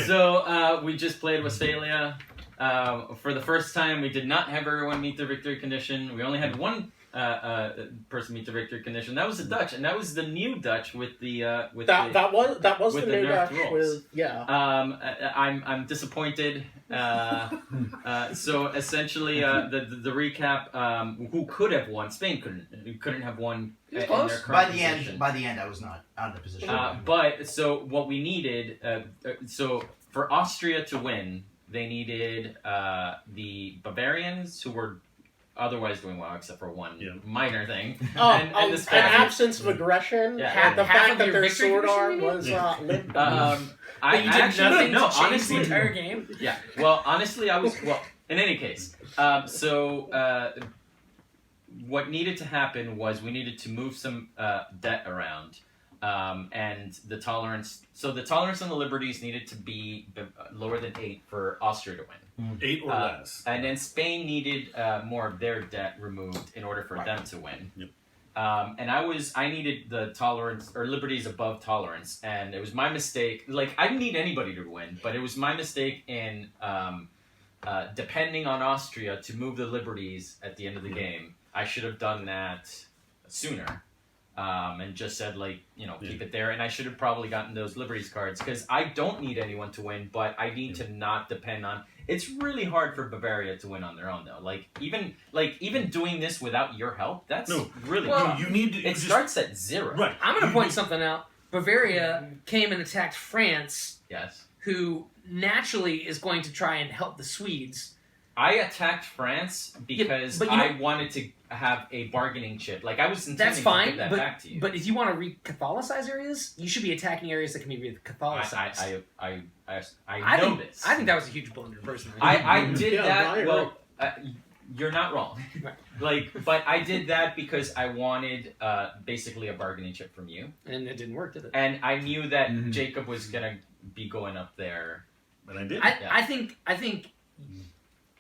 So we just played Westphalia. For the first time, we did not have everyone meet their victory condition. We only had one person meet the victory condition. That was the Dutch, and that was the new Dutch with the that was the new nerfed Dutch rules. with I'm disappointed. So essentially, the recap: who could have won? Spain couldn't have won. In their current position. By the end, I was not out of the position. But so what we needed, so for Austria to win, they needed the Bavarians, who were otherwise doing well, except for one minor thing. And an absence of aggression. Yeah. The fact that their sword arm was lit. I you did nothing to change honestly, the entire game. Yeah. Well, honestly, I was in any case. What needed to happen was we needed to move some debt around, and the tolerance. So the tolerance and the liberties needed to be lower than 8 for Austria to win. 8 or less. And then Spain needed more of their debt removed in order for them to win. Yep. And I needed the tolerance or liberties above tolerance, and it was my mistake. Like, I didn't need anybody to win, but it was my mistake in depending on Austria to move the liberties at the end of the game. I should have done that sooner, and just said, keep it there. And I should have probably gotten those liberties cards, because I don't need anyone to win, but I need to not depend on. It's really hard for Bavaria to win on their own, though. Even doing this without your help, that's really hard. You need to. It starts at 0. Right. I'm going to point something out. Bavaria came and attacked France. Yes. Who naturally is going to try and help the Swedes. I attacked France because I wanted to have a bargaining chip. Like, I was intending to give that back to you. But if you want to re-Catholicize areas, you should be attacking areas that can be re-Catholicized. I know this. I think that was a huge blunder, personally. I did that. You're not wrong. But I did that because I wanted basically a bargaining chip from you. And it didn't work, did it? And I knew that Jacob was going to be going up there. And I did. I think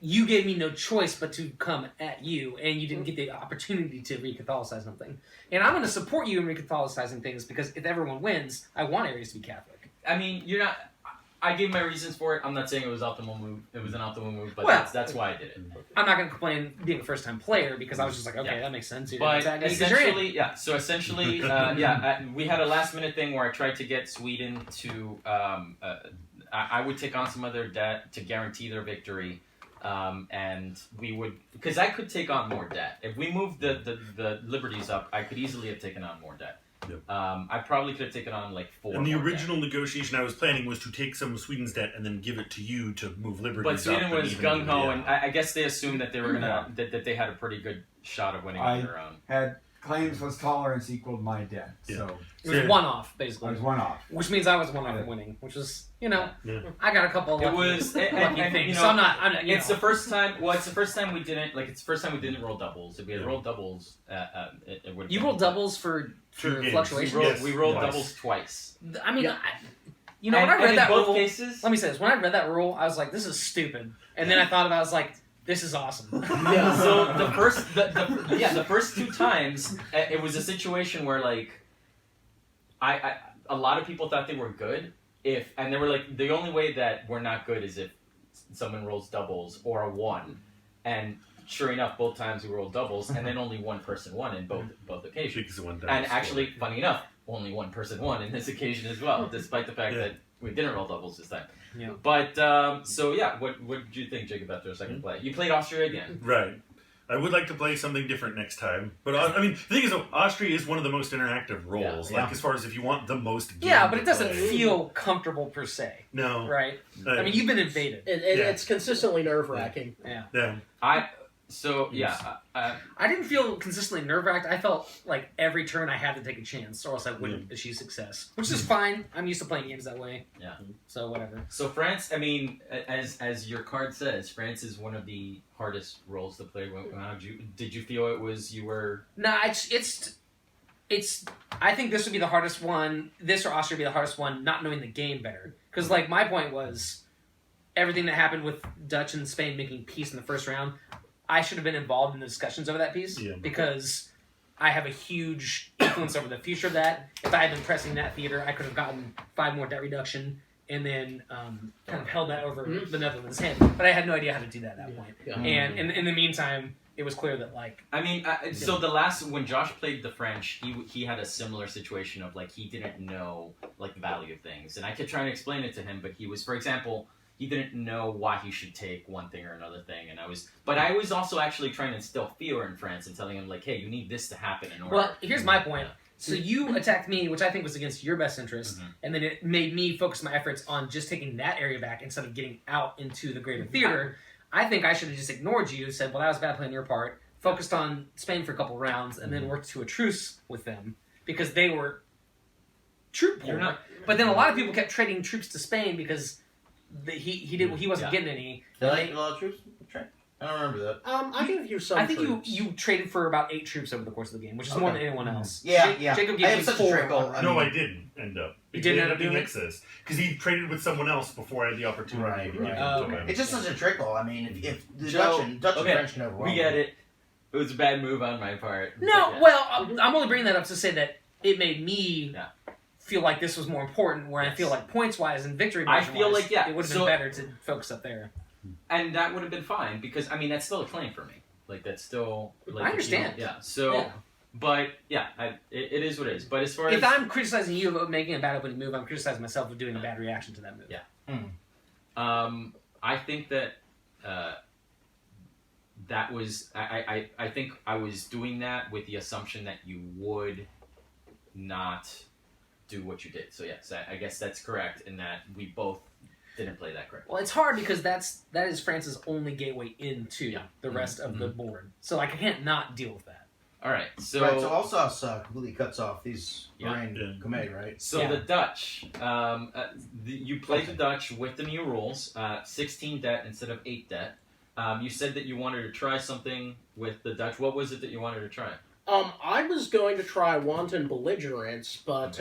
you gave me no choice but to come at you, and you didn't get the opportunity to re-Catholicize something. And I'm going to support you in re-Catholicizing things, because if everyone wins, I want areas to be Catholic. I mean, you're not... I gave my reasons for it. I'm not saying it was optimal move. It was an optimal move, but that's why I did it. I'm not going to complain being a first-time player, because I was just like, okay, that makes sense. But essentially, we had a last-minute thing where I tried to get Sweden to... I would take on some of their debt to guarantee their victory. And we would... Because I could take on more debt. If we moved the liberties up, I could easily have taken on more debt. Yep. I probably could have taken on 4 And the original negotiation I was planning was to take some of Sweden's debt and then give it to you to move liberties up. But Sweden was gung-ho, and I guess they assumed that they were gonna that they had a pretty good shot of winning on their own. Had claims was tolerance equaled my debt, so it was one off, basically. I was one off, which means I was one off winning, which was I got a couple. It was lucky things. So I'm not. It's the first time. Well, it's the first time we didn't It's the first time we didn't roll doubles. If we had rolled doubles, it would. You rolled doubles for fluctuations. We rolled doubles twice. I mean, when I read that rule, cases, let me say this: when I read that rule, I was like, "This is stupid," and then I thought about, it, I was like, "This is awesome." Yeah. So the first 2 times, it was a situation where a lot of people thought they were good. And they were the only way that we're not good is if someone rolls doubles or a 1. And sure enough, both times we rolled doubles, and then only one person won in both occasions. And actually, funny enough, only one person won in this occasion as well, despite the fact that we didn't roll doubles this time. Yeah. But, what did you think, Jacob, after a second play? You played Austria again. Right. I would like to play something different next time. But, I mean, the thing is, Austria is one of the most interactive roles. As far as if you want the most game but it doesn't feel comfortable per se. No. Right? I mean, you've been invaded. It's consistently nerve-wracking. Yeah. I didn't feel consistently nerve-wracked. I felt like every turn I had to take a chance, or else I wouldn't achieve success. Which is fine. I'm used to playing games that way. Yeah. So whatever. So France, I mean, as your card says, France is one of the hardest roles to play. Did you feel it was you were? No, it's. I think this would be the hardest one. This or Austria would be the hardest one. Not knowing the game better, because my point was everything that happened with Dutch and Spain making peace in the first round. I should have been involved in the discussions over that piece because I have a huge influence over the future of that. If I had been pressing that theater, I could have gotten 5 more debt reduction and then kind of held that over the Netherlands' hand. But I had no idea how to do that at that point. Yeah. And in the meantime, it was clear that I mean, so when Josh played the French, he had a similar situation of like he didn't know like the value of things, and I kept trying to explain it to him, but he was, for example, he didn't know why he should take one thing or another thing, and I was also actually trying to instill fear in France and telling him like, hey, you need this to happen in order. Well, here's my point. So you attacked me, which I think was against your best interest, and then it made me focus my efforts on just taking that area back instead of getting out into the greater theater. I think I should have just ignored you, said, well, that was a bad play on your part, focused on Spain for a couple rounds, and then worked to a truce with them, because they were troop poor. But then a lot of people kept trading troops to Spain because he wasn't getting any. Did I get a lot of troops? I don't remember that. I gave you some. I think troops. you traded for about 8 troops over the course of the game, which is more than anyone else. Yeah, Jacob I gave have you such 4. a trickle. No, I didn't end up. You didn't end up being doing it? excess because he traded with someone else before I had the opportunity. Right, to give right. it to Okay. him. It's just such a trickle. I mean, if the Joe, Dutch and okay, French can overwhelm we get it. It was a bad move on my part. No, but yeah. well, I'm only bringing that up to say that it made me feel like this was more important, where I feel like points-wise and victory I feel margin-wise, like, it would have been better to focus up there. And that would have been fine because I mean that's still a claim for me. Like that's still. Like, I understand. So, but yeah, it is what it is. But as far as if I'm criticizing you of making a bad opening move, I'm criticizing myself of doing a bad reaction to that move. Yeah. I think that that was I think I was doing that with the assumption that you would not do what you did. So yes, I guess that's correct in that we both didn't play that correct. Well, it's hard because that is France's only gateway into the rest of the board. So I can't not deal with that. All right, so Right, so Alsace completely cuts off these Lorraine Comé, right? So the Dutch, you played the Dutch with the new rules, 16 debt instead of 8 debt. You said that you wanted to try something with the Dutch. What was it that you wanted to try? I was going to try wanton belligerence, but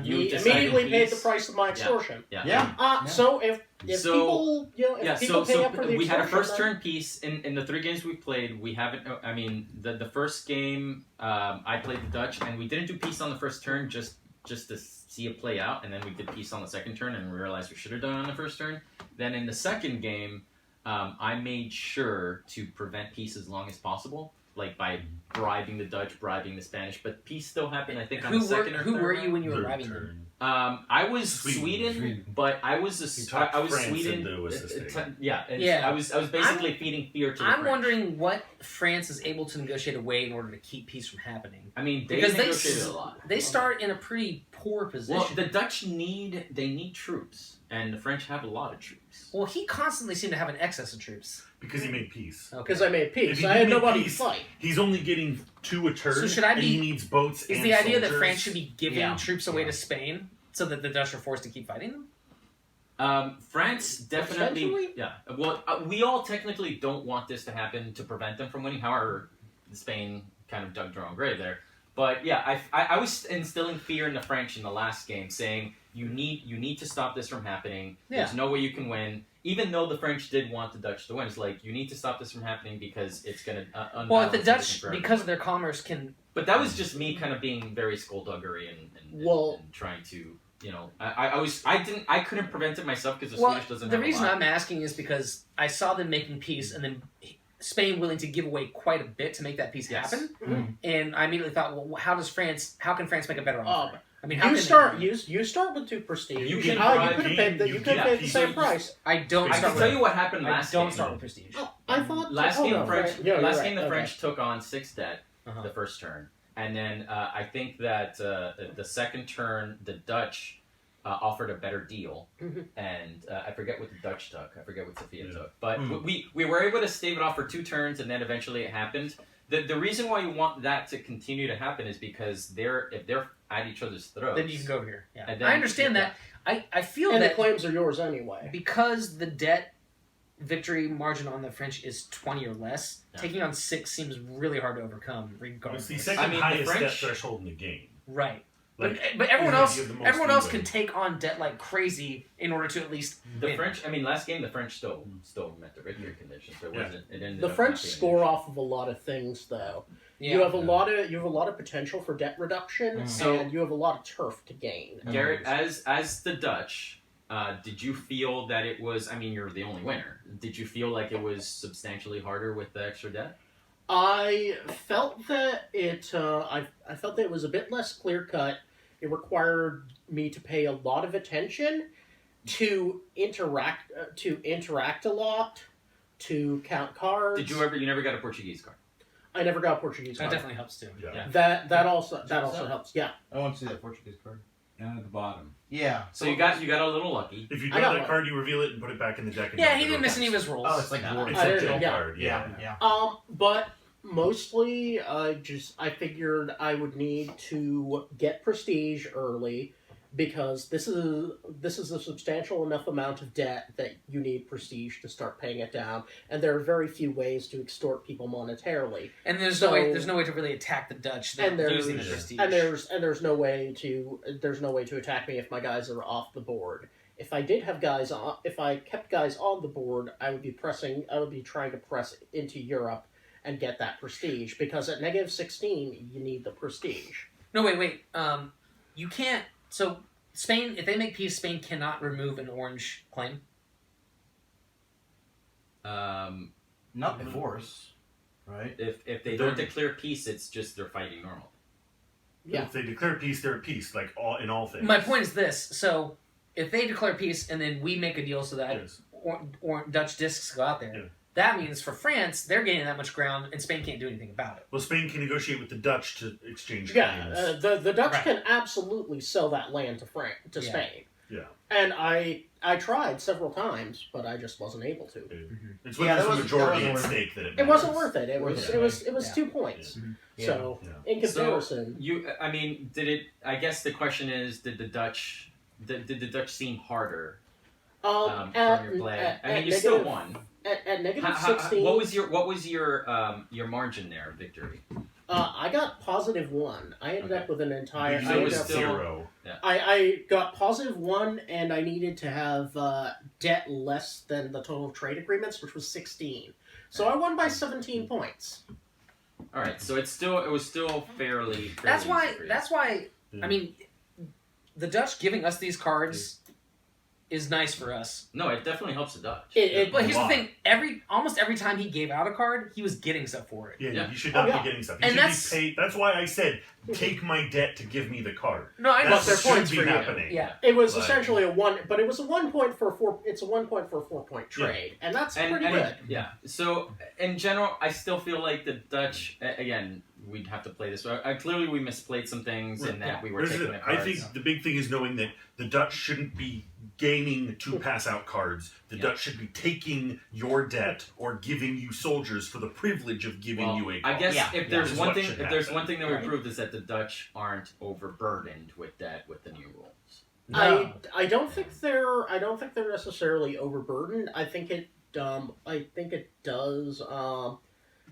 You he decided immediately paid peace? the price of my extortion. Yeah. So if people, people pay up for the we had a extortion, first turn piece in the 3 games we've played. We haven't. I mean, the first game I played the Dutch, and we didn't do peace on the first turn just to see it play out, and then we did peace on the second turn, and we realized we should have done it on the first turn. Then in the second game, I made sure to prevent peace as long as possible. Like by bribing the Dutch, bribing the Spanish, but peace still happened. I think on the second or third. Who were you when you were Third bribing turn. them? I was Sweden, but I was talked I was France Sweden. into assisting. I was basically feeding fear to the I'm French. wondering what France is able to negotiate away in order to keep peace from happening. I mean, they Because negotiated a lot. They start in a pretty poor position. Well, the Dutch need troops, and the French have a lot of troops. Well, he constantly seemed to have an excess of troops. Because he made peace. because I made If peace. he I had made nobody peace, to fight. He's only getting 2 a turn, So should I and be- he needs boats Is and the idea that soldiers. France should be giving Yeah. troops away to Spain so that the Dutch are forced to keep fighting them? France definitely, Essentially? yeah. Well, we all technically don't want this to happen to prevent them from winning. However, Spain kind of dug their own grave there. But yeah, I was instilling fear in the French in the last game, saying you need to stop this from happening. There's no way you can win. Even though the French did want the Dutch to win, it's like you need to stop this from happening because it's going to Well, if the unbalance Dutch, everything for because of their commerce, can... But that was just me kind of being very skullduggery and trying to, I couldn't prevent it myself because the Well, Swedish doesn't the have reason a lot. I'm asking is because I saw them making peace and then Spain willing to give away quite a bit to make that peace Yes. happen. And I immediately thought, well, how can France make a better offer? I mean, You start with 2 prestige. You You can could bribe have paid the, you you can could have paid the peace same with- price. I don't I start can tell with... you what happened I last don't game. start with prestige. I thought Last oh, game, no, French. right. Yeah, you're last right. game, the Okay. French took on 6 debt Uh-huh. the first turn, and then I think that the second turn, the Dutch offered a better deal, and I forget what the Dutch took. I forget what Sophia took, but we were able to stave it off for 2 turns, and then eventually it happened. The reason why you want that to continue to happen is because if they're at each other's throats, Then you can go over here. Yeah. And then- I understand that. I feel And that the claims are yours anyway. because the debt victory margin on the French is 20 or less, Yeah. taking on 6 seems really hard to overcome, It's regardless. the second I mean, the highest debt French- threshold in the game. Right. Like, But everyone you else, have the most everyone else leeway. can take on debt like crazy in order to at least the win. French. I mean, last game the French still met the victory condition, so it Yeah. wasn't. It ended The up French not being an score issue. off of a lot of things, though. Yeah. You have a lot of potential for debt reduction, So- and you have a lot of turf to gain. Garrett, as the Dutch, did you feel that it was? I mean, you're the only winner. Did you feel like it was substantially harder with the extra debt? I felt that I felt that it was a bit less clear cut. It required me to pay a lot of attention, to interact a lot, to count cards. Did you ever? You never got a Portuguese card. I never got a Portuguese That card. definitely helps too. Yeah. That also helps. Yeah. I want to see that Portuguese card. Down at the bottom. Yeah. So you got a little lucky. If you I draw got that one. card, you reveal it and put it back in the deck. And Yeah, drop he the didn't miss draw any of cards. his rolls. Oh, it's like Yeah. war. It's I a didn't- deal yeah. card. Yeah. But mostly, I figured I would need to get prestige early, because this is a substantial enough amount of debt that you need prestige to start paying it down, and there are very few ways to extort people monetarily, And there's So- no way to really attack the Dutch. They're and there's losing the prestige. and there's no way to attack me if my guys are off the board. If I did have guys on, if I kept guys on the board, I would be trying to press into Europe and get that prestige, because at -16 you need the prestige. No, wait. You can't. So Spain, if they make peace, Spain cannot remove an orange claim. Not before us, right? If they don't declare peace, it's just they're fighting normal. Yeah. If they declare peace, they're at peace, like in all things. My point is this: so if they declare peace and then we make a deal so that Yes. or Dutch discs go out there, Yeah. that means for France they're gaining that much ground and Spain can't do anything about it. Well, Spain can negotiate with the Dutch to exchange Yeah, claims. the Dutch Right. can absolutely sell that land to Yeah. Spain. Yeah. And I tried several times, but I just wasn't able to. It's when Yeah, there's that a wasn't- majority that at wasn't stake that it It matters. wasn't worth it. It was Yeah. it was Yeah. 2 points. Yeah. So Yeah. in comparison, I mean, did it? I guess the question is, did the Dutch seem harder from your play? I mean, you still won. At negative How- 16. what was your margin there of victory? I got +1. I ended Okay. up with an entire. Because I it ended was up- zero. I got +1, and I needed to have debt less than the total trade agreements, which was 16. So I won by 17 points. All right, so it was still fairly. That's easy why. for you. That's why. Yeah. I mean, the Dutch giving us these cards is nice for us. No, it definitely helps the Dutch. But here's the lot. thing: almost every time he gave out a card, he was getting stuff for it. Yeah, Yeah. you should not Oh, yeah. be getting stuff. You And should that's- be paid. That's why I said, take my debt to give me the card. No, I know. That's their what should points be for you. happening. Yeah. It was Like- essentially a 1, but it was a 1 point for a 4. It's a 1 point for a 4-point trade, and that's pretty good. Yeah. So in general, I still feel like the Dutch. Again, we'd have to play this. Clearly, we misplayed some things in that we were Here's taking the- the I cards. think the big thing is knowing that the Dutch shouldn't be gaining to pass out cards. The Yeah. Dutch should be taking your debt or giving you soldiers for the privilege of giving Well, you a I card. guess Yeah. if there's Is one what thing, should if there's happen. one thing that we Right. proved is that the Dutch aren't overburdened with debt with the new rules. No. I don't think they're necessarily overburdened. I think it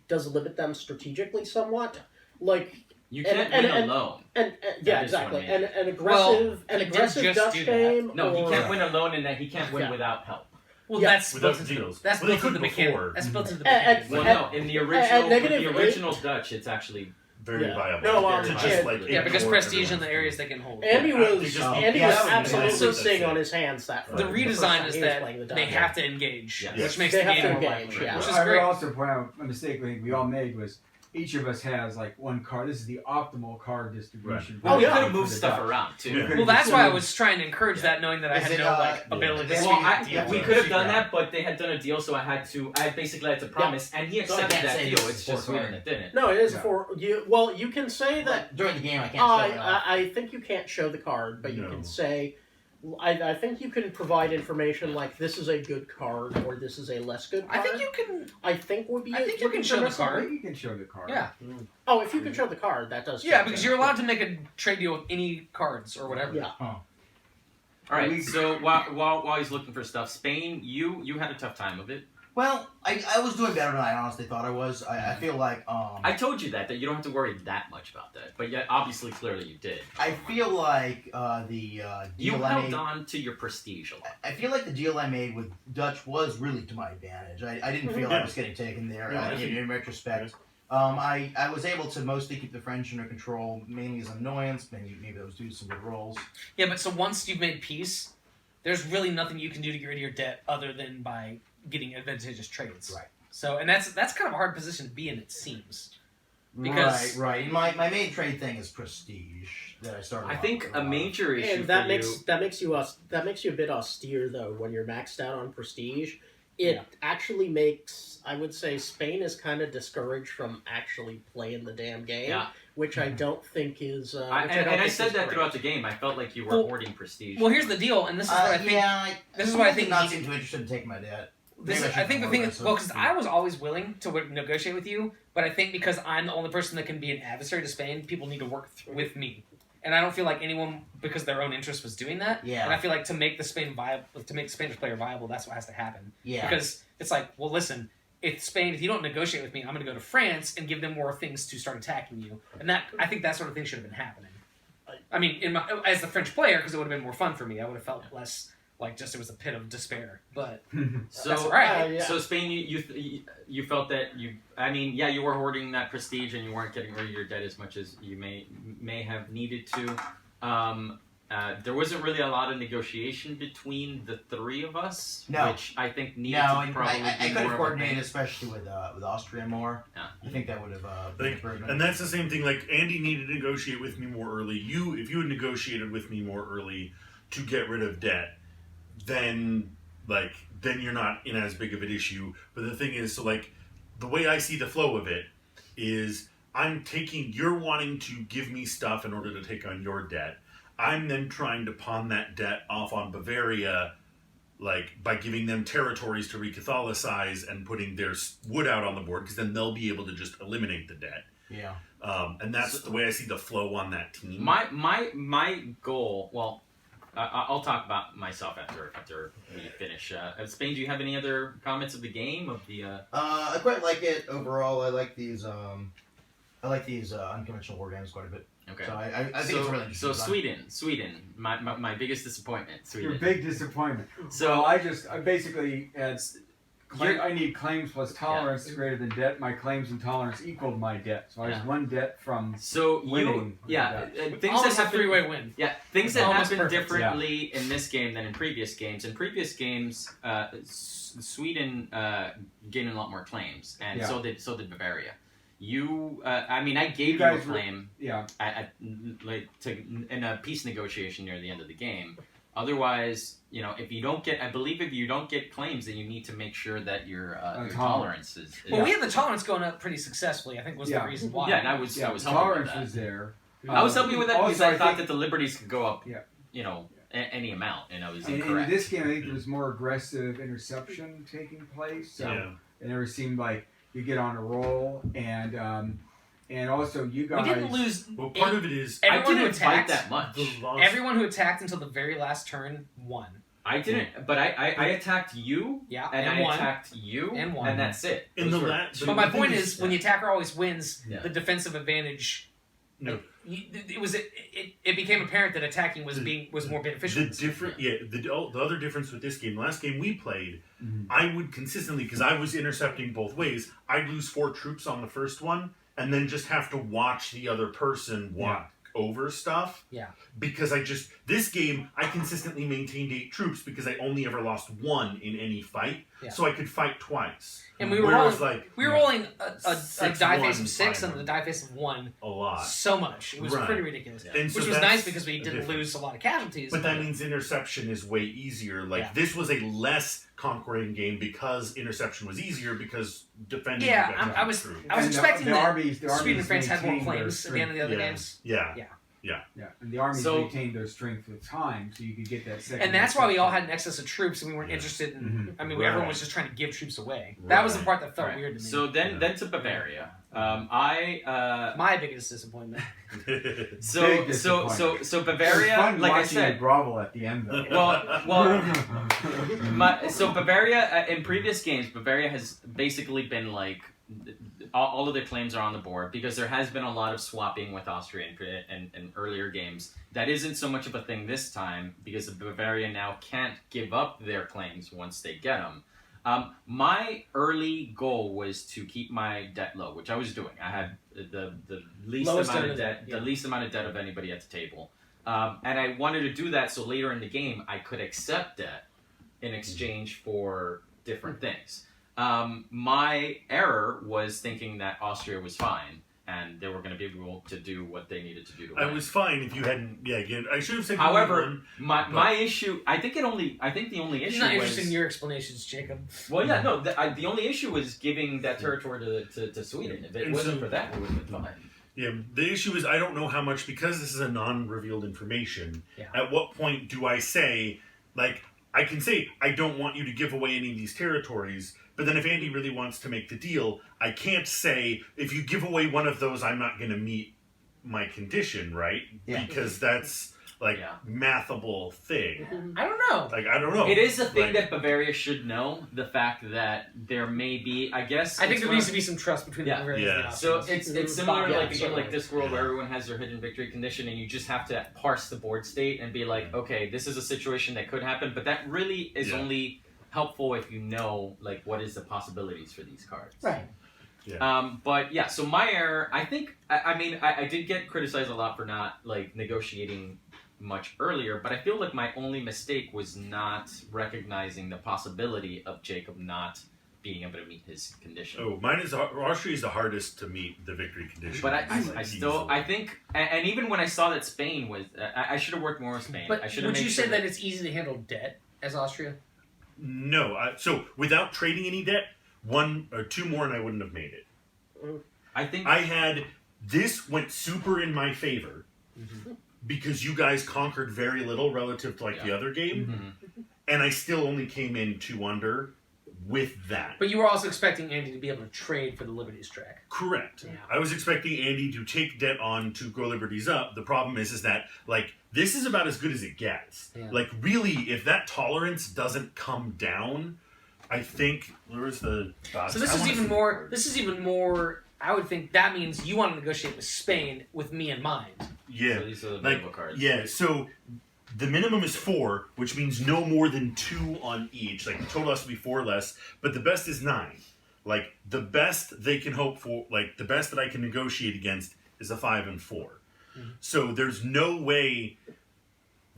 does limit them strategically somewhat. Like You And- can't win and- alone. and is yeah, what exactly. I mean. An aggressive he did aggressive just Dutch do that. game. No, he or- can't win alone, and that he can't win Yeah. without help. Well, Yeah. that's Without built into deals. that's Well, they built into the could mechanic. before. That's built into the And- mechanic. Well, At- no, in the original, with negative the eight- original Dutch, it's actually Very Yeah. viable. No, to yeah. just like Yeah, because ignore prestige in the everyone. areas they can hold. Andy Yeah, was they just- Andy yeah, was that would be absolutely nice. sitting on his hands that Right. The first redesign time is he was that playing the they Dutch. have to engage, Yes. which makes They the have game to more engage, lively, yeah. which is I would great. also point out a mistake I think we all made was each of us has like one card. This is the optimal card distribution. Well, Oh, we yeah. could have for moved the stuff Dutch. around too. Yeah. Well, that's why I was trying to encourage that, knowing that I Is had it, no yeah. ability to Well, speak Well, deal. we could have done that, but they had done a deal, so I basically had to promise, and he So I accepted can't that say deal. this It's is just for me card. that didn't. No, it is Yeah. for you. Well, you can say that. During the game, I can't show it off. I think you can't show the card, but you No. can say. I think you can provide information like this is a good card or this is a less good I card. think you can. I think would be. I think you can show the permissible. I card. think you can show the card. Yeah, Oh, if you can show the card, that does. yeah, change because it. you're allowed to make a trade deal with any cards or whatever. Yeah. All right. So while he's looking for stuff, Spain, you had a tough time of it. Well, I was doing better than I honestly thought I was. I feel like I told you that you don't have to worry that much about that, but yet obviously, clearly, you did. I feel like the You deal I held made. on to your prestige a lot. I feel like the deal I made with Dutch was really to my advantage. I didn't feel I was getting taken there Yeah, I think- in retrospect. I was able to mostly keep the French under control, mainly as an annoyance. Maybe those do some good rolls. Yeah, but so once you've made peace, there's really nothing you can do to get rid of your debt other than by getting advantageous trades. Right. So, and that's kind of a hard position to be in, it seems. Because right. And my main trade thing is prestige that I started. I off think with a lot. major issue And that for makes you. that makes you a bit austere though when you're maxed out on prestige. It Yeah. actually makes, I would say, Spain is kind of discouraged from actually playing the damn game, Yeah. which I don't think is. I said that throughout the game. I felt like you were Well- hoarding prestige. well, here's the deal, and this is what I think. This is what I think Not needed- seem too interested in taking my debt. This Maybe is, I I think the should thing more is, well, because aggressive. I was always willing to negotiate with you, but I think because I'm the only person that can be an adversary to Spain, people need to work with me, and I don't feel like anyone, because their own interest, was doing that. Yeah. And I feel like to make the Spanish player viable, that's what has to happen. Yeah. Because it's like, well, listen, if you don't negotiate with me, I'm going to go to France and give them more things to start attacking you, and I think that sort of thing should have been happening. I mean, as the French player, because it would have been more fun for me. I would have felt less like just it was a pit of despair. But So, that's all right. Yeah. so Spain, you felt that you were hoarding that prestige and you weren't getting rid of your debt as much as you may have needed to. There wasn't really a lot of negotiation between the three of us, No. which I think needed No, to and probably I be could have more of a coordinated, thing. especially with Austria more. Yeah. I think that would have been an Like, improvement. and that's the same thing. Like Andy needed to negotiate with me more early. If you had negotiated with me more early to get rid of debt, then you're not in as big of an issue. But the thing is, so like the way I see the flow of it is, you're wanting to give me stuff in order to take on your debt. I'm then trying to pawn that debt off on Bavaria, like by giving them territories to re-Catholicize and putting their wood out on the board, because then they'll be able to just eliminate the debt. Yeah. And that's the way I see the flow on that team. My goal. Well, I'll talk about myself after we finish. Spain, do you have any other comments of the game of the? I quite like it overall. I like these. Unconventional war games quite a bit. Okay. So I think it's really interesting. So Sweden, my biggest disappointment. Sweden. Your big disappointment. So I basically had. I need claims plus tolerance greater than debt. My claims and tolerance equaled my debt, so I was Yeah. one debt from So winning. things Almost that a happen. three-way win. Yeah, things that Almost happen perfect. differently in this game than in previous games. In previous games, Sweden gained a lot more claims, and Yeah. so did Bavaria. I gave you a guys were- claim Yeah. in a peace negotiation near the end of the game. Otherwise, if you don't get claims, then you need to make sure that your tolerance is. Well, we had the tolerance going up pretty successfully. I think was Yeah. the reason why. Yeah, and I was helping with tolerance that. was there. I was helping you with that because Also, I thought think- that the liberties could go up. Yeah. Any amount, and I was And in incorrect. this game, I think there was more aggressive interception taking place. So Yeah. it never seemed like you get on a roll, and also you guys. We didn't lose. Well, part of it is I Everyone who didn't fight attacked, that much. the loss. everyone who attacked until the very last turn won. I didn't, but I attacked you, Yeah, and I won. attacked you, And won. and that's it. In Those the were la- two- But my The thing point is- is, when the attacker always wins, Yeah. the defensive advantage. No. It became apparent that attacking was more beneficial. The other difference with this game, last game we played, Mhm. I would consistently, because I was intercepting both ways, I'd lose 4 troops on the first one, and then just have to watch the other person walk over stuff. Yeah. Because this game, I consistently maintained 8 troops because I only ever lost 1 in any fight, Yeah. so I could fight twice. And we were Whereas, rolling, like, we were rolling a 6-1 die face of 6 and fighter. the die face of 1 a lot. so much. It was Right. pretty ridiculous. Yeah. And so Which was that's nice because we the didn't difference. lose a lot of casualties. But that means interception is way easier. Like, Yeah. this was a less conquering game because interception was easier because defending. Yeah, you got I was- through. I was And expecting the that armies, Sweden and France had more maintained their claims at the end of the other Yeah. games. Yeah. Yeah, and the armies So- maintained their strength with time, so you could get that second. And that's why we all had an excess of troops and we weren't Yeah. interested in. Mhm. I mean, Right. everyone was just trying to give troops away. That was the Right. part that felt Right. weird to me. So then Yeah. then to Bavaria. My biggest disappointment. Big So disappointment. so It was Bavaria, fun like I watching you said. grovel at the end. Though. So Bavaria in previous games, Bavaria has basically been like all of their claims are on the board because there has been a lot of swapping with Austria in earlier games. That isn't so much of a thing this time because Bavaria now can't give up their claims once they get them. My early goal was to keep my debt low, which I was doing. I had the least Lowest amount end of of debt, debt, yeah. the least amount of debt of anybody at the table. And I wanted to do that so later in the game I could accept debt in exchange for different things. My error was thinking that Austria was fine and they were going to be able to do what they needed to do to win. I was fine if you hadn't. Yeah, again, I should have said. However, my issue, I think the only issue I'm not was, interested in your explanations, Jacob. well, yeah, no, the only issue was giving that territory to Sweden. If it And wasn't so- for that, it would have been fine. Yeah, the issue is I don't know how much, because this is a non-revealed information. Yeah. At what point do I say, like, I can say I don't want you to give away any of these territories, but then if Andy really wants to make the deal, I can't say if you give away one of those, I'm not going to meet my condition, right? Yeah. Because that's like Yeah. mathable thing. I don't know. Like I don't know. It is a thing Like, that Bavaria should know. The fact that there may be, I guess, I think it's there one needs of- to be some trust between Yeah. the Bavarians and the Yeah. So Austrians. it's similar Yeah, like a game certainly. like Discworld where Yeah. everyone has their hidden victory condition and you just have to parse the board state and be like, okay, this is a situation that could happen, but that really is Yeah. only helpful if you know like what is the possibilities for these cards. Right. But yeah, so my error, I think, I mean, I did get criticized a lot for not like negotiating much earlier, but I feel like my only mistake was not recognizing the possibility of Jacob not being able to meet his condition. Oh, mine is Austria is the hardest to meet the victory condition. But I still, Easily. I think, and even when I saw that Spain was, I should have worked more with Spain. But I should have would made you sure say that it's easy to handle debt as Austria? No, so without trading any debt, 1 or 2 more and I wouldn't have made it. I think I had this went super in my favor because you guys conquered very little relative to like the other game, and I still only came in 2 under with that. But you were also expecting Andy to be able to trade for the Liberties track. Correct. Yeah. I was expecting Andy to take debt on to grow Liberties up. The problem is that like this is about as good as it gets. Yeah. Like really, if that tolerance doesn't come down, I think where's the dots? So this I is wanna even see- more. This is even more. I would think that means you want to negotiate with Spain with me in mind. Yeah. so these are the Like, variable cards. yeah, so the minimum is 4, which means no more than 2 on each. Like the total has to be 4 or less, but the best is 9. Like the best they can hope for, like the best that I can negotiate against is a 5 and 4. So there's no way,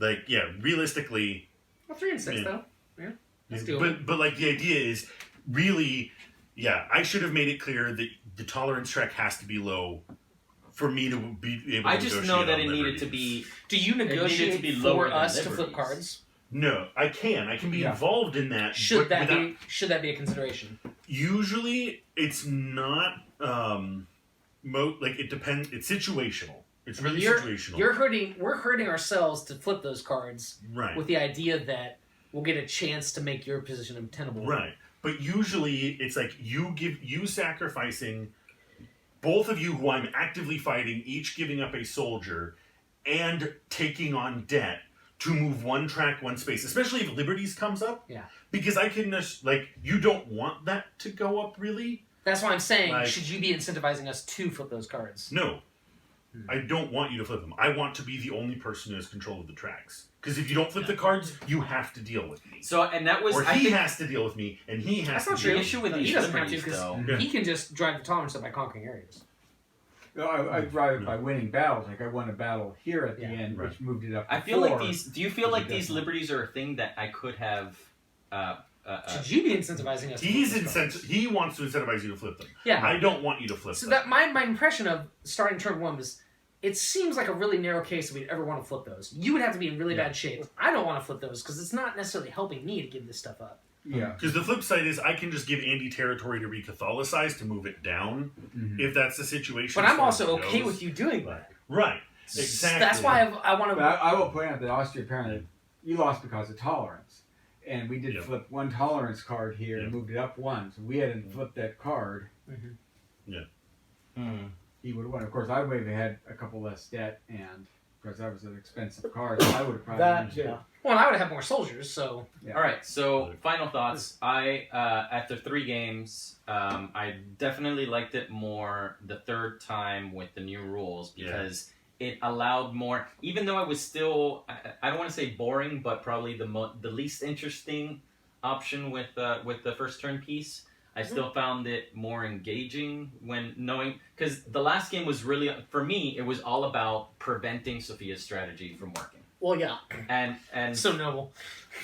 like yeah, realistically, Well, 3 and 6 Yeah. though. Yeah, that's doable. but like the idea is really, yeah, I should have made it clear that the tolerance track has to be low for me to be able to I just know negotiate that on it needed to Liberties. be. Do you needed to negotiate be lower for than us to flip Liberties. cards? No, I can be Yeah. involved in that. Should but that without- be? Should that be a consideration? Usually, it's not. Like it depends. It's situational. It's really situational. You're hurting. We're hurting ourselves to flip those cards right. with the idea that we'll get a chance to make your position untenable. Right. But usually, it's like you sacrificing both of you who I'm actively fighting, each giving up a soldier, and taking on debt to move 1 track, 1 space. Especially if Liberties comes up. Yeah. Because I can just like you don't want that to go up really. That's why I'm saying, Like- should you be incentivizing us to flip those cards? No. I don't want you to flip them. I want to be the only person who has control of the tracks. Because if you don't flip the cards, you have to deal with me. So and that was Or I he think has to deal with me, and he has That's to not deal true. the with issue with No, these he doesn't have to Liberties because though. Yeah. he can just drive the tolerance up by conquering areas. No, I drive it by winning battles. Like I won a battle here at the Yeah. end, Right. which moved it up. To I feel like 4. these. Do you feel like Which is these definitely- liberties are a thing that I could have? Should you be incentivizing us? to He's flip those cards? He wants to incentivize you to flip them. Yeah. I don't want you to flip So them. that my impression of starting turn 1 was, it seems like a really narrow case that we'd ever want to flip those. You would have to be in really bad shape. I don't want to flip those because it's not necessarily helping me to give this stuff up. Yeah. Because the flip side is I can just give Andy territory to re-Catholicize to move it down if that's the situation. But I'm as far also as it okay goes. with you doing that. Right. Exactly. That's why I want But to. I will point out that Austria apparently you lost because of tolerance, and we did Yeah. flip 1 tolerance card here and Yeah. moved it up 1. So we hadn't flipped that card. He would have won. Of course, I would have had a couple less debt, and because that was an expensive card, so I would have probably That used it. yeah. Well, and I would have more soldiers, so Yeah. All right. So final thoughts. I after 3 games, I definitely liked it more the 3rd time with the new rules because it allowed more. Even though I was still, I don't want to say boring, but probably the least interesting option with the first turn piece. I still found it more engaging when knowing, because the last game was really, for me, it was all about preventing Sophia's strategy from working. Well, yeah. And So noble.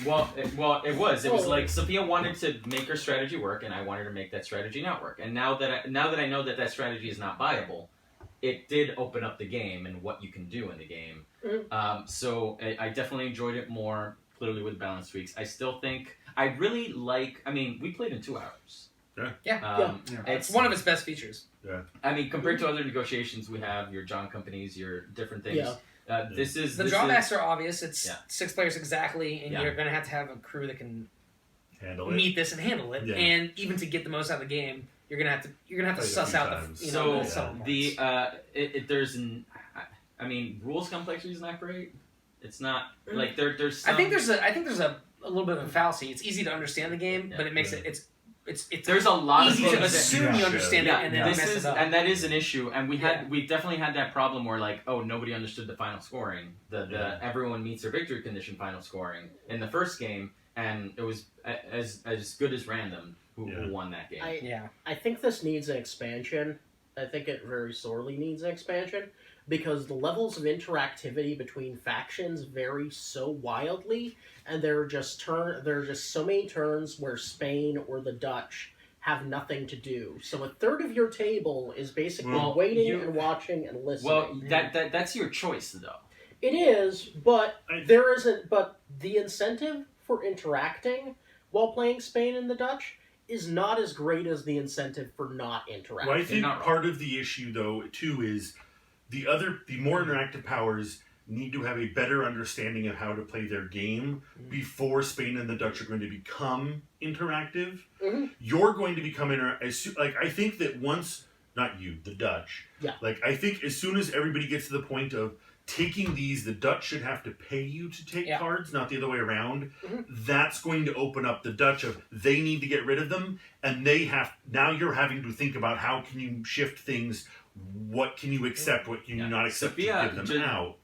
well, it was like Sophia wanted to make her strategy work, and I wanted to make that strategy not work. And now that I know that strategy is not viable, it did open up the game and what you can do in the game. So I definitely enjoyed it more. Clearly with balance tweaks, I still think I really like. I mean, we played in 2 hours. Yeah. It's one of its best features. I mean, compared to other negotiations we have, your John companies, your different things. This is the drawbacks are obvious. It's 6 players exactly, and Yeah. you're going to have a crew that can Handle it. meet this and handle it. Yeah. And even to get the most out of the game, you're gonna have to Play it a suss few out times. the So the subtle parts. there's I mean, rules complexity is not great. It's not like there's. I think there's a little bit of a fallacy. It's easy to understand the game, but it makes it's there's a lot easy of to things that- assume you understand it and then mess it up. and that is an issue, and we definitely had that problem where like, oh, nobody understood the final scoring, the everyone meets their victory condition final scoring in the first game, and it was as good as random who won that game. I think this needs an expansion. I think it very sorely needs an expansion because the levels of interactivity between factions vary so wildly, and there are just so many turns where Spain or the Dutch have nothing to do. So a third of your table is basically waiting and watching and listening. Well, that's your choice though. It is, but there isn't. But the incentive for interacting while playing Spain and the Dutch is not as great as the incentive for not interacting. Well, I think part of the issue, though, too, is the more interactive powers need to have a better understanding of how to play their game before Spain and the Dutch are going to become interactive. You're going to become I think that once, not you, the Dutch. Yeah. Like, I think as soon as everybody gets to the point of taking these, the Dutch should have to pay you to take cards, not the other way around. That's going to open up the Dutch of they need to get rid of them, and now you're having to think about how can you shift things, what can you accept, what can you not accept to give them out.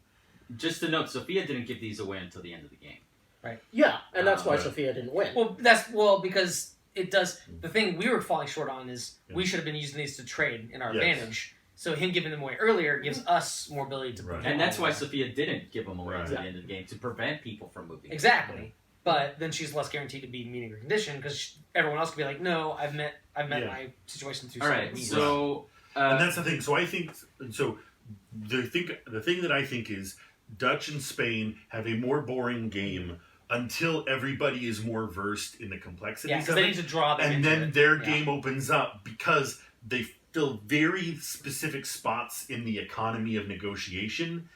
Just to note, Sophia didn't give these away until the end of the game. Right. Yeah, and that's why Sophia didn't win. Well, because it does. The thing we were falling short on is we should have been using these to trade in our advantage. So him giving them away earlier gives us more ability to prevent. And that's why Sophia didn't give them away until the end of the game, to prevent people from moving. Exactly. But then she's less guaranteed to be meeting her condition because everyone else could be like, no, I've met my situation through. All right, so and that's the thing. So I think the thing that I think is Dutch and Spain have a more boring game until everybody is more versed in the complexities of they it. need to draw them And into then it. their game opens up because they fill very specific spots in the economy of negotiation,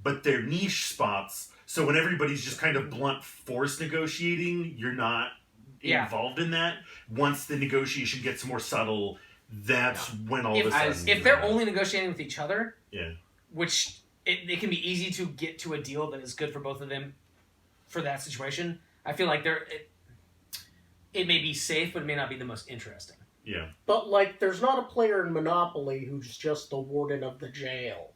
but they're niche spots. So when everybody's just kind of blunt force negotiating, you're not involved in that. Once the negotiation gets more subtle, that's when all of a sudden... If they're only negotiating with each other, which it can be easy to get to a deal that is good for both of them for that situation, I feel like it may be safe, but it may not be the most interesting. Yeah. But, like, there's not a player in Monopoly who's just the warden of the jail.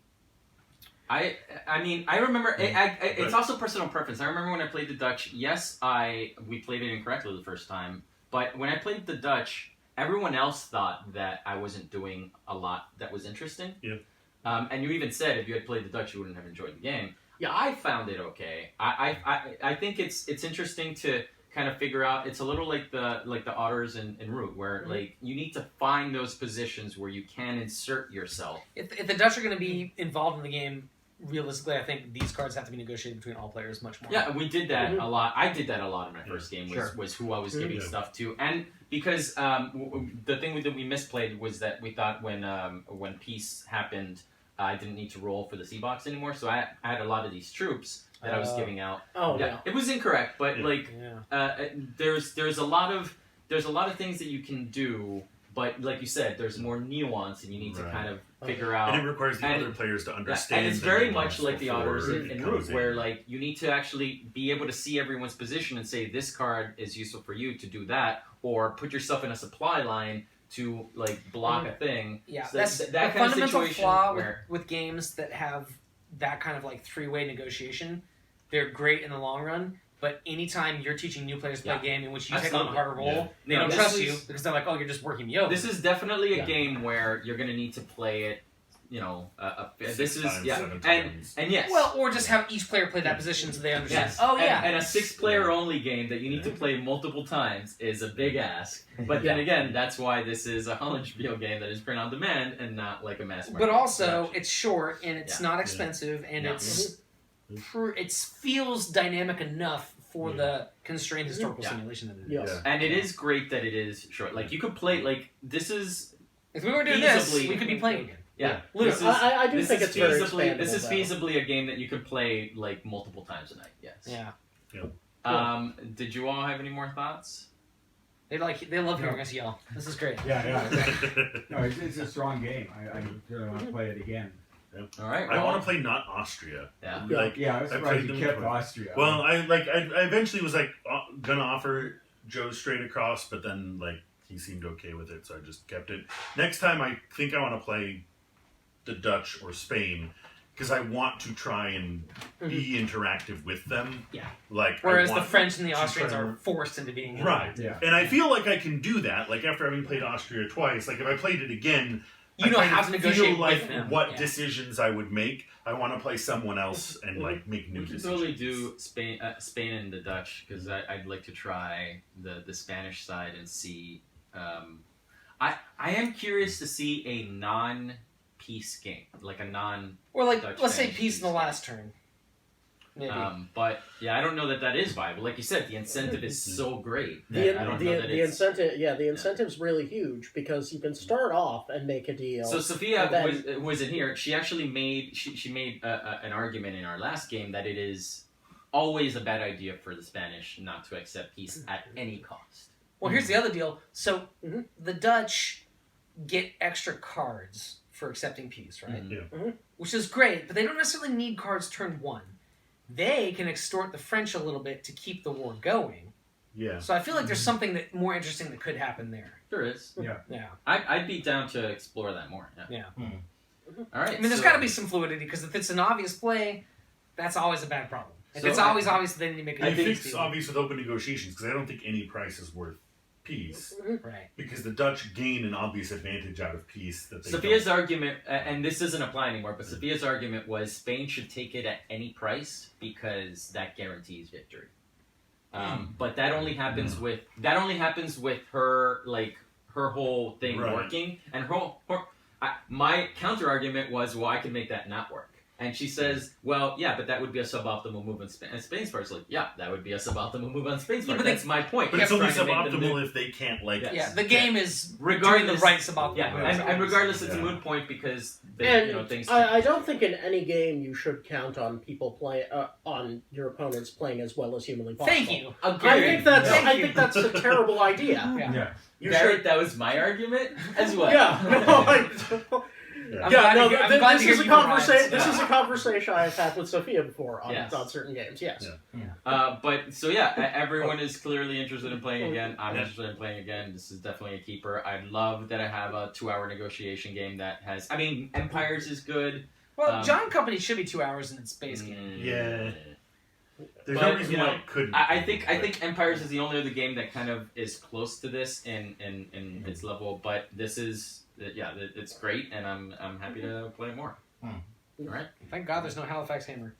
I mean, I remember, it's also personal preference. I remember when I played the Dutch, we played it incorrectly the first time, but when I played the Dutch, everyone else thought that I wasn't doing a lot that was interesting. Yeah. And you even said if you had played the Dutch, you wouldn't have enjoyed the game. Yeah. I found it okay. I think it's interesting to kind of figure out. It's a little like the otters in Root, where like you need to find those positions where you can insert yourself. If the Dutch are going to be involved in the game, realistically, I think these cards have to be negotiated between all players much more. Yeah, we did that a lot. I did that a lot in my first game. Was who I was giving stuff to, and because the thing that we misplayed was that we thought when peace happened, I didn't need to roll for the C box anymore. So I had a lot of these troops that I was giving out. It was incorrect, but there's a lot of things that you can do. But like you said, there's more nuance, and you need to kind of figure out. And it requires the other players to understand. And it's very much like the otters in Root, where like you need to actually be able to see everyone's position and say this card is useful for you to do that, or put yourself in a supply line to like block a thing. Yeah, so that's that the kind of fundamental situation flaw where, with games that have that kind of like three-way negotiation. They're great in the long run. But anytime you're teaching new players to play a game in which you take on a Absolutely. harder role, Yeah. they No, don't this trust is- you because they're like, oh, you're just working me over. This is definitely a Yeah. game where you're going to need to play it. This is 7 and times. yes. well, or just have each player play that position so they understand. Yes. Oh yeah. And a 6-player only game that you need to play multiple times is a big ask. But then again, that's why this is a Hollenspiel game that is print on demand and not like a mass market. But also, production. it's short and it's Yeah. not expensive and Yeah. it feels dynamic enough for the constrained historical Yeah. simulation that it is. Yes. And it is great that it is short. Like you could play this is If we were doing this, Feasibly- we could be playing again. yeah. Literally. This is, I do this think is it's very feasibly expandable. this is though. feasibly a game that you could play like multiple times a night. Yes. Yeah. Did you all have any more thoughts? They love hearing us yell. This is great. Yeah. No, it's a strong game. I really want to play it again. All right. I want to play not Austria. Yeah. Like, Yeah, I was I surprised played you them kept before. Austria. well, I eventually was like gonna offer Joe straight across, but then like he seemed okay with it, so I just kept it. Next time, I think I want to play the Dutch or Spain because I want to try and be interactive with them. Yeah. Like Whereas I the want French and the to Austrians try are and- forced into being right. Yeah. And I feel like I can do that. Like after having played Austria twice, like if I played it again, You know I kind how of to negotiate feel like with them. what Yeah. decisions I would make. I want to play someone else and like make new We could decisions. totally do Spain and the Dutch because I'd like to try the Spanish side and see. I am curious to see a non-peace game, like a non. Or like, Dutch let's say Spanish peace in the peace. last turn. Maybe. But yeah, I don't know that is viable. Like you said, the incentive is so great. That The, I don't the, know that the it's. incentive, the incentive's really huge because you can start off and make a deal. So Sophia and then- was in here. She actually made she made an argument in our last game that it is always a bad idea for the Spanish not to accept peace at any cost. Well, here's the other deal. So Mhm. the Dutch get extra cards for accepting peace, right? Mhm. Which is great, but they don't necessarily need cards turn one. They can extort the French a little bit to keep the war going. Yeah. So I feel like there's something that more interesting that could happen there. There is. Yeah. I'd be down to explore that more. Yeah. All right. I mean, there's so- got to be some fluidity because if it's an obvious play, that's always a bad problem. If So it's I- always obvious, then you make a I good think peace it's deal. obvious with open negotiations because I don't think any price is worth peace Right. because the Dutch gain an obvious advantage out of peace that they Sophia's argument, and this doesn't apply anymore, but Sophia's argument was Spain should take it at any price because that guarantees victory. But that only happens with her her whole thing Right. working, and my counter argument was, well, I can make that not work. And she says, well, yeah, but that would be a suboptimal move on Spain. And Spain's part is like, yeah, that would be a suboptimal move on Spain's Yeah, part. but That's my point. But it's only Trying to make them suboptimal if they can't like. Yeah. Yeah, the game is Regardless- doing the right about Yeah, and regardless, it's a moot point because they, And things. I don't think in any game you should count on people on your opponents playing as well as humanly possible. Thank you. I think that's Thank you. a terrible idea. Yeah. Yeah. You Barrett, that was my argument as well. Yeah, I'm yeah. glad No, to hear- I'm glad to this hear is a you were right. conversation. This Yeah. is a conversation I've had with Sophia before on, Yes. on certain games. Yes. Yeah. But so yeah, everyone is clearly interested in playing again. I'm interested in playing again. This is definitely a keeper. I love that I have a 2-hour negotiation game that has. I mean, Empires is good. Well, John Company should be 2 hours in its base game. Yeah. There's But, no reason you know, why it couldn't. I think Empires is the only other game that kind of is close to this in its level. But this is it's great, and I'm happy to play more. Hmm. All right. Thank God there's no Halifax Hammer.